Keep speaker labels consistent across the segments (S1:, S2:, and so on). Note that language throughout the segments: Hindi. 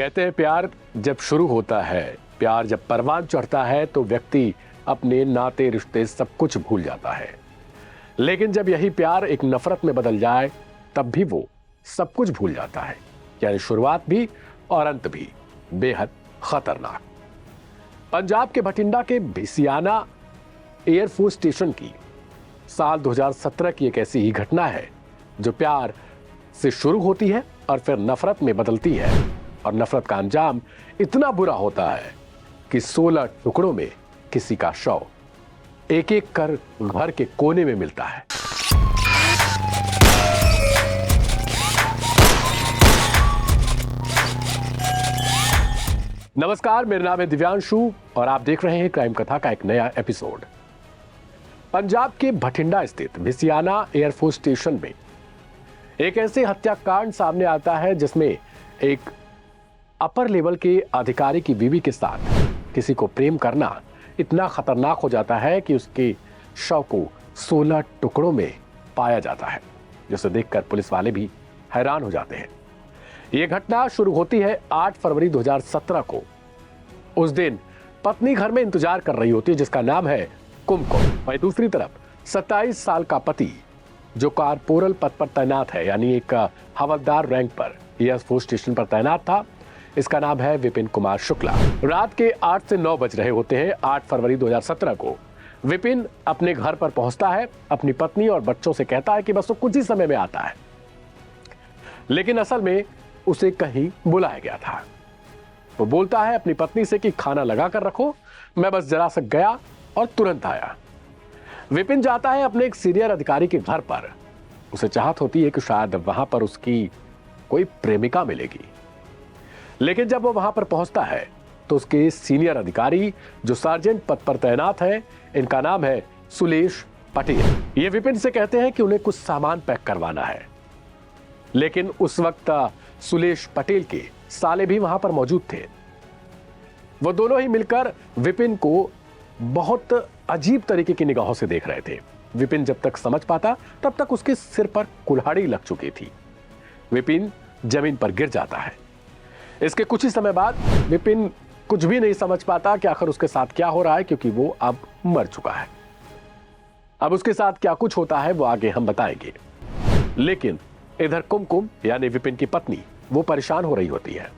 S1: कहते हैं प्यार जब शुरू होता है, प्यार जब परवान चढ़ता है तो व्यक्ति अपने नाते रिश्ते सब कुछ भूल जाता है। लेकिन जब यही प्यार एक नफरत में बदल जाए तब भी वो सब कुछ भूल जाता है। यानी शुरुआत भी और अंत भी बेहद खतरनाक। पंजाब के भटिंडा के भिसियाना एयरफोर्स स्टेशन की साल 2017 की एक ऐसी ही घटना है जो प्यार से शुरू होती है और फिर नफरत में बदलती है, और नफरत का अंजाम इतना बुरा होता है कि 16 टुकड़ों में किसी का शव एक एक कर घर के कोने में मिलता है। नमस्कार, मेरा नाम है दिव्यांशु और आप देख रहे हैं क्राइम कथा का एक नया एपिसोड। पंजाब के भटिंडा स्थित भिसियाना एयरफोर्स स्टेशन में एक ऐसे हत्याकांड सामने आता है जिसमें एक अपर लेवल के अधिकारी की बीवी के साथ किसी को प्रेम करना इतना खतरनाक हो जाता है कि उसके शव को 16 टुकड़ों में पाया जाता है, जिसे देखकर पुलिस वाले भी हैरान हो जाते हैं। यह घटना शुरू होती है 8 फरवरी 2017 को। उस दिन पत्नी घर में इंतजार कर रही होती है जिसका नाम है कुमकुम। वहीं दूसरी तरफ 27 साल का पति जो कारपोरल पद पर तैनात है, यानी एक हवलदार रैंक पर एयरफोर्स स्टेशन पर तैनात था, इसका नाम है विपिन कुमार शुक्ला। रात के 8 से 9 बज रहे होते हैं 8 फरवरी 2017 को। विपिन अपने घर पर पहुंचता है, अपनी पत्नी और बच्चों से कहता है कि बस वो कुछ ही समय में आता है, लेकिन असल में उसे कहीं बुलाया गया था। वो बोलता है अपनी पत्नी से कि खाना लगा कर रखो, मैं बस जरा सा गया और तुरंत आया। विपिन जाता है अपने एक सीनियर अधिकारी के घर पर। उसे चाहत होती है कि शायद वहां पर उसकी कोई प्रेमिका मिलेगी, लेकिन जब वो वहां पर पहुंचता है तो उसके सीनियर अधिकारी जो सार्जेंट पद पर तैनात है, इनका नाम है सुलेश पटेल। ये विपिन से कहते हैं कि उन्हें कुछ सामान पैक करवाना है, लेकिन उस वक्त सुलेश पटेल के साले भी वहां पर मौजूद थे। वो दोनों ही मिलकर विपिन को बहुत अजीब तरीके की निगाहों से देख रहे थे। विपिन जब तक समझ पाता तब तक उसके सिर पर कुल्हाड़ी लग चुकी थी। विपिन जमीन पर गिर जाता है। इसके कुछ ही समय बाद विपिन कुछ भी नहीं समझ पाता कि आखिर उसके साथ क्या हो रहा है, क्योंकि वो अब मर चुका है। अब उसके साथ क्या कुछ होता है वो आगे हम बताएंगे। लेकिन इधर कुमकुम यानी विपिन की पत्नी वो परेशान हो रही होती है।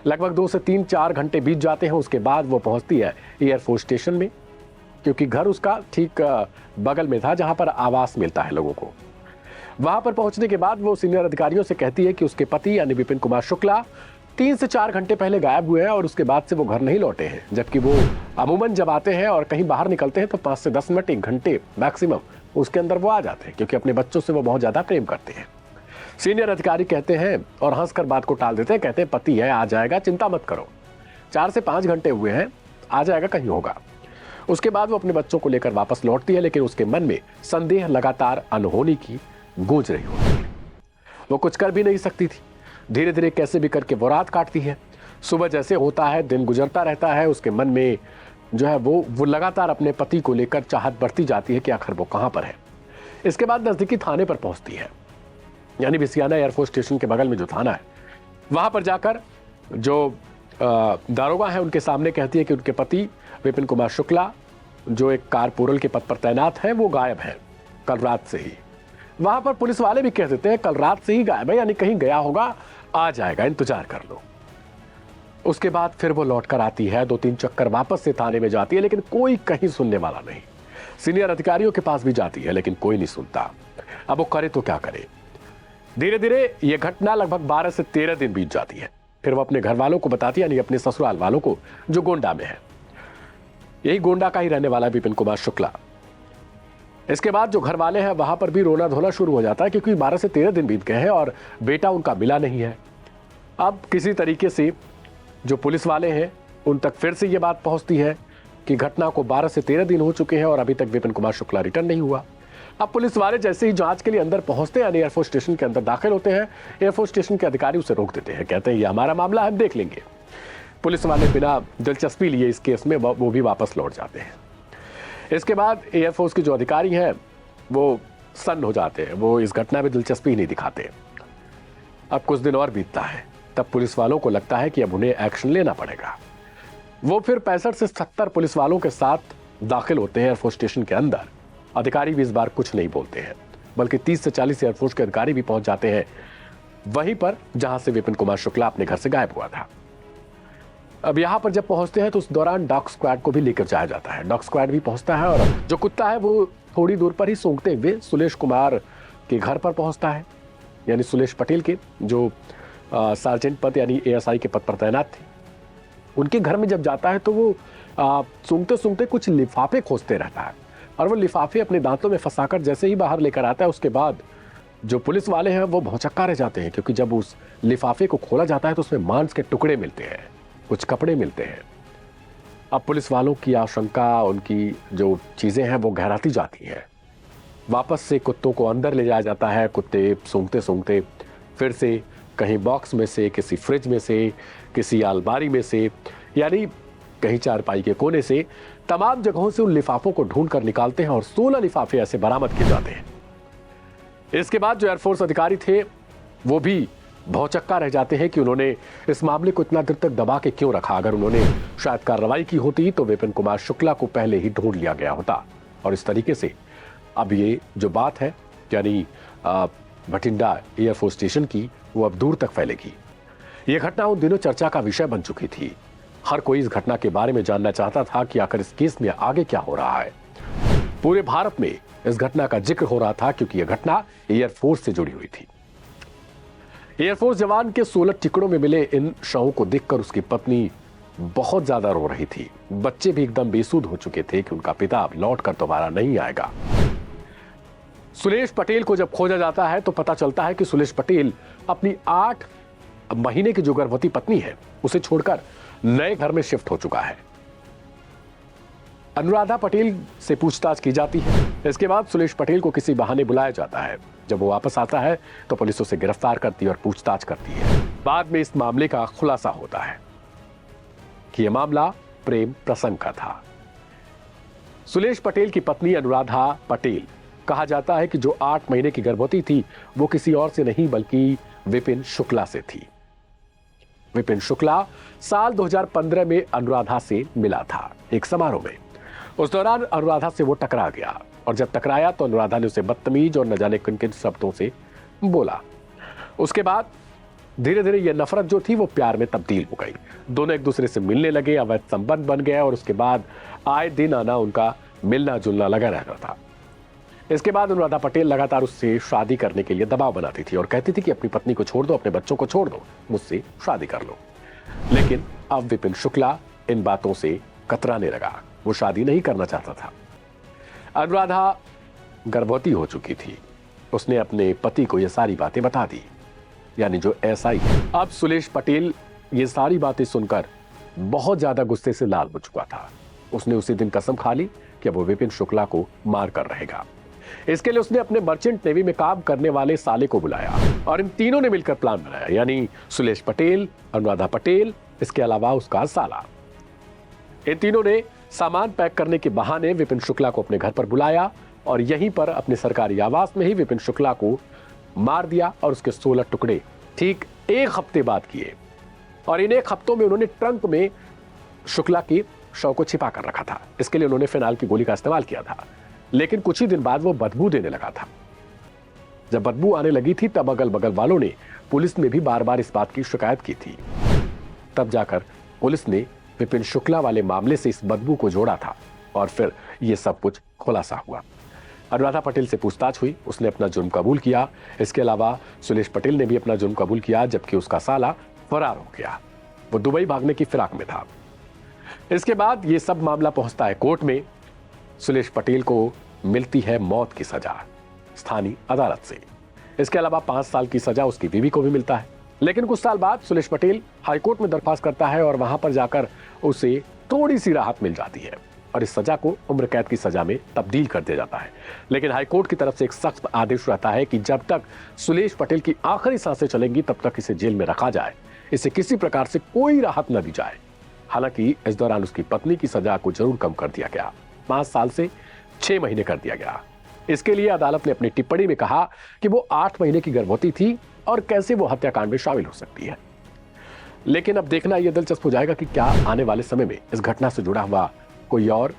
S1: लगभग 2 से 3-4 घंटे बीत जाते हैं। उसके बाद वो पहुंचती है एयरफोर्स स्टेशन में, क्योंकि घर उसका ठीक बगल में था जहां पर आवास मिलता है लोगों को। वहां पर पहुंचने के बाद वो सीनियर अधिकारियों से कहती है कि उसके पति यानी विपिन कुमार शुक्ला 3 से 4 घंटे पहले गायब हुए हैं और उसके बाद से वो घर नहीं लौटे हैं, जबकि वो अमूमन जब आते हैं और कहीं बाहर निकलते हैं तो 5 से 10 मिनट 1 घंटे मैक्सिमम उसके अंदर वो आ जाते हैं, क्योंकि अपने बच्चों से वो बहुत ज्यादा प्रेम करते हैं। सीनियर अधिकारी कहते हैं और हंसकर बात को टाल देते हैं, कहते हैं पति है, आ जाएगा, चिंता मत करो, 4 से 5 घंटे हुए हैं, आ जाएगा, कहीं होगा। उसके बाद वो अपने बच्चों को लेकर वापस लौटती है, लेकिन उसके मन में संदेह लगातार अनहोनी की गूंज रही होती है। वो कुछ कर भी नहीं सकती थी। धीरे धीरे कैसे भी करके वो रात काटती है। सुबह जैसे होता है, दिन गुजरता रहता है, उसके मन में जो है वो लगातार अपने पति को लेकर चाहत बढ़ती जाती है कि आखिर वो कहां पर है। इसके बाद नजदीकी थाने पर पहुंचती है, यानी भिसियाना एयरफोर्स स्टेशन के बगल में जो थाना है, वहां पर जाकर जो दारोगा है उनके सामने कहती है कि उनके पति विपिन कुमार शुक्ला जो एक कारपोरल के पद पर तैनात है वो गायब है कल रात से ही। वहां पर पुलिस वाले भी कह देते हैं कल रात से ही गायब है, यानी कहीं गया होगा, आ जाएगा, इंतजार कर लो। उसके बाद फिर वो लौट कर आती है, 2-3 चक्कर वापस से थाने में जाती है, लेकिन कोई कहीं सुनने वाला नहीं। सीनियर अधिकारियों के पास भी जाती है, लेकिन कोई नहीं सुनता। अब वो करे तो क्या करे। धीरे धीरे ये घटना लगभग 12 से 13 दिन बीत जाती है। फिर वो अपने घर वालों को बताती है, यानी अपने ससुराल वालों को, जो गोंडा में है। यही गोंडा का ही रहने वाला विपिन कुमार शुक्ला। इसके बाद जो घर वाले हैं वहां पर भी रोना धोना शुरू हो जाता है, क्योंकि 12 से 13 दिन बीत गए हैं और बेटा उनका मिला नहीं है। अब किसी तरीके से जो पुलिस वाले हैं उन तक फिर से ये बात पहुंचती है कि घटना को 12 से 13 दिन हो चुके हैं और अभी तक विपिन कुमार शुक्ला रिटर्न नहीं हुआ। अब पुलिस वाले जैसे ही जांच के लिए अंदर पहुंचते हैं, एयरफोर्स स्टेशन के अंदर दाखिल होते हैं, एयरफोर्स स्टेशन के अधिकारी उसे रोक देते हैं, कहते हैं ये हमारा मामला है, हम देख लेंगे। पुलिस वाले बिना दिलचस्पी लिए इस केस में वो भी वापस लौट जाते हैं। इसके बाद एयरफोर्स के जो अधिकारी हैं वो सन्न हो जाते हैं, वो इस घटना में दिलचस्पी नहीं दिखाते। अब कुछ दिन और बीतता है। तब पुलिस वालों को लगता है कि अब उन्हें एक्शन लेना पड़ेगा। वो फिर 65 से 70 पुलिस वालों के साथ दाखिल होते हैं एयरफोर्स स्टेशन के अंदर। अधिकारी भी इस बार कुछ नहीं बोलते हैं, बल्कि 30 से 40 एयरफोर्स के अधिकारी भी पहुंच जाते हैं वहीं पर जहां से विपिन कुमार शुक्ला अपने घर से गायब हुआ था। अब यहां पर जब पहुंचते हैं तो उस दौरान डॉग स्क्वाड को भी लेकर जाया जाता है। डॉग स्क्वाड भी पहुंचता है और जो कुत्ता है वो थोड़ी दूर पर ही सूंघते हुए सुलेश कुमार के घर पर पहुंचता है, यानी सुलेश पटेल के जो सार्जेंट पद यानी एएसआई के पद पर तैनात थे। उनके घर में जब जाता है तो वो सूंघते सूंघते कुछ लिफाफे खोजते रहता है और वो लिफाफे अपने दांतों में फंसाकर जैसे ही बाहर लेकर आता है, उसके बाद जो पुलिस वाले हैं वो भौचक्का रह जाते हैं, क्योंकि जब उस लिफाफे को खोला जाता है तो उसमें मांस के टुकड़े मिलते हैं, कुछ कपड़े मिलते हैं। अब पुलिस वालों की आशंका, उनकी जो चीजें हैं वो गहराती जाती हैं। वापस से कुत्तों को अंदर ले जाया जाता है। कुत्ते सूंघते सूंघते फिर से कहीं बॉक्स में से, किसी फ्रिज में से, किसी अलमारी में से, यानी कहीं चारपाई के कोने से, तमाम जगहों से उन लिफाफों को ढूंढ कर निकालते हैं और 16 लिफाफे ऐसे बरामद किए जाते हैं। इसके बाद जो एयरफोर्स अधिकारी थे वो भी भौचक्का रह जाते हैं कि उन्होंने इस मामले को इतना देर तक दबा के क्यों रखा। अगर उन्होंने शायद कार्रवाई की होती तो विपिन कुमार शुक्ला को पहले ही ढूंढ लिया गया होता। और इस तरीके से अब ये जो बात है यानी भटिंडा एयरफोर्स स्टेशन की, वो अब दूर तक फैलेगी। यह घटना उन दिनों चर्चा का विषय बन चुकी थी। हर कोई इस घटना के बारे में जानना चाहता था कि आखिर इस केस में आगे क्या हो रहा है। पूरे भारत में इस घटना का जिक्र हो रहा था क्योंकि यह घटना एयरफोर्स से जुड़ी हुई थी। एयरफोर्स जवान के 16 टुकड़ों में मिले इन शवों को देखकर उसकी पत्नी बहुत ज्यादा रो रही थी। बच्चे भी एकदम बेसुध हो चुके थे कि उनका पिता अब लौट कर दोबारा नहीं आएगा। सुलेश पटेल को जब खोजा जाता है तो पता चलता है कि सुलेश पटेल अपनी 8 महीने की जो गर्भवती पत्नी है उसे छोड़कर नए घर में शिफ्ट हो चुका है। अनुराधा पटेल से पूछताछ की जाती है। इसके बाद सुलेश पटेल को किसी बहाने बुलाया जाता है। जब वो वापस आता है तो पुलिस उसे गिरफ्तार करती है और पूछताछ करती है। बाद में इस मामले का खुलासा होता है कि यह मामला प्रेम प्रसंग का था। सुलेश पटेल की पत्नी अनुराधा पटेल, कहा जाता है कि जो 8 महीने की गर्भवती थी वो किसी और से नहीं बल्कि विपिन शुक्ला से थी। विपिन शुक्ला साल 2015 में अनुराधा से मिला था एक समारोह में। उस दौरान अनुराधा से वो टकरा गया और जब टकराया तो अनुराधा ने उसे बदतमीज और न जाने किन किन शब्दों से बोला। उसके बाद धीरे धीरे यह नफरत जो थी वो प्यार में तब्दील हो गई। दोनों एक दूसरे से मिलने लगे, अवैध संबंध बन गया और उसके बाद आए दिन आना उनका मिलना जुलना लगा रहता था। इसके बाद अनुराधा पटेल लगातार उससे शादी करने के लिए दबाव बनाती थी और कहती थी कि अपनी पत्नी को छोड़ दो, अपने बच्चों को छोड़ दो, मुझसे शादी कर लो। लेकिन अब विपिन शुक्ला इन बातों से कतराने लगा। वो शादी नहीं करना चाहता था। अनुराधा गर्भवती हो चुकी थी। उसने अपने पति को ये सारी बातें बता दी, यानी जो एएसआई। अब सुलेश पटेल ये सारी बातें सुनकर बहुत ज्यादा गुस्से से लाल हो चुका था। उसने उसी दिन कसम खा ली कि वो विपिन शुक्ला को मार कर रहेगा। इसके लिए उसने अपने मर्चेंट नेवी में काम करने वाले साले को बुलाया और इन तीनों ने मिलकर प्लान बनाया, यानी सुलेश पटेल, अनुराधा पटेल, इसके अलावा उसका साला। इन तीनों ने सामान पैक करने के बहाने विपिन शुक्ला को अपने घर पर बुलाया और यहीं पर अपने सरकारी आवास में ही विपिन शुक्ला को मार दिया और उसके 16 टुकड़े ठीक 1 हफ्ते बाद किए। और इन 1 हफ्तों में उन्होंने ट्रंक में शुक्ला की शव को छिपा कर रखा था। इसके लिए उन्होंने फिनाइल की गोली का इस्तेमाल किया था, लेकिन कुछ ही दिन बाद वो बदबू देने लगा था। जब बदबू आने लगी थी तब अगल बगल वालों ने पुलिस में भी बार बार इस बात की शिकायत की थी। तब जाकर पुलिस ने विपिन शुक्ला वाले मामले से इस बदबू को जोड़ा था और फिर यह सब कुछ खुलासा हुआ। अनुराधा पटेल से पूछताछ हुई, उसने अपना जुर्म कबूल किया। इसके अलावा सुलेश पटेल ने भी अपना जुर्म कबूल किया, जबकि उसका साला फरार हो गया। वो दुबई भागने की फिराक में था। इसके बाद यह सब मामला पहुंचता है कोर्ट में। सुलेश पटेल को मिलती है मौत की सजा स्थानीय अदालत से। इसके अलावा 5 साल की सजा उसकी बीवी को भी मिलता है। लेकिन कुछ साल बाद सुलेश पटेल हाईकोर्ट में दरख्वास्त करता है और वहां पर जाकर उसे थोड़ी सी राहत मिल जाती है और इस सजा को उम्र कैद की सजा में तब्दील कर दिया जाता है। लेकिन हाईकोर्ट की तरफ से एक सख्त आदेश रहता है कि जब तक सुलेश पटेल की आखिरी सांसें चलेंगी तब तक इसे जेल में रखा जाए, इसे किसी प्रकार से कोई राहत न दी जाए। हालांकि इस दौरान उसकी पत्नी की सजा को जरूर कम कर दिया गया, 5 साल से 6 महीने कर दिया गया। इसके लिए अदालत ने अपनी टिप्पणी में कहा कि वो 8 महीने की गर्भवती थी और कैसे वो हत्याकांड में शामिल हो सकती है। लेकिन अब देखना यह दिलचस्प हो जाएगा कि क्या आने वाले समय में इस घटना से जुड़ा हुआ कोई और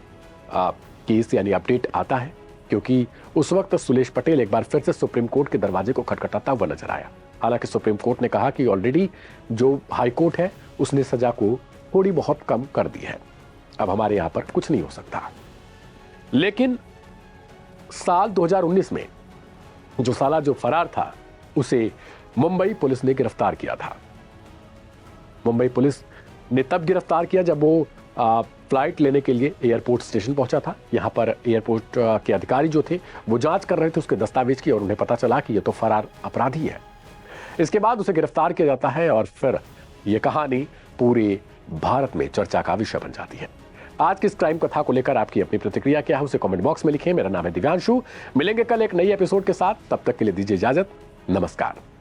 S1: केस यानी अपडेट आता है, क्योंकि उस वक्त सुलेश पटेल एक बार फिर से सुप्रीम कोर्ट के दरवाजे को खटखटाता हुआ नजर आया। हालांकि सुप्रीम कोर्ट ने कहा कि ऑलरेडी जो हाई कोर्ट है उसने सजा को थोड़ी बहुत कम कर दी है, अब हमारे यहां पर कुछ नहीं हो सकता। लेकिन साल 2019 में जो साला जो फरार था उसे मुंबई पुलिस ने गिरफ्तार किया था। मुंबई पुलिस ने तब गिरफ्तार किया जब वो फ्लाइट लेने के लिए एयरपोर्ट स्टेशन पहुंचा था। यहां पर एयरपोर्ट के अधिकारी जो थे वो जांच कर रहे थे उसके दस्तावेज की, और उन्हें पता चला कि ये तो फरार अपराधी है। इसके बाद उसे गिरफ्तार किया जाता है और फिर यह कहानी पूरे भारत में चर्चा का विषय बन जाती है। आज की इस क्राइम कथा को लेकर आपकी अपनी प्रतिक्रिया क्या है उसे कमेंट बॉक्स में लिखें। मेरा नाम है दिव्यांशु, मिलेंगे कल एक नई एपिसोड के साथ, तब तक के लिए दीजिए इजाजत, नमस्कार।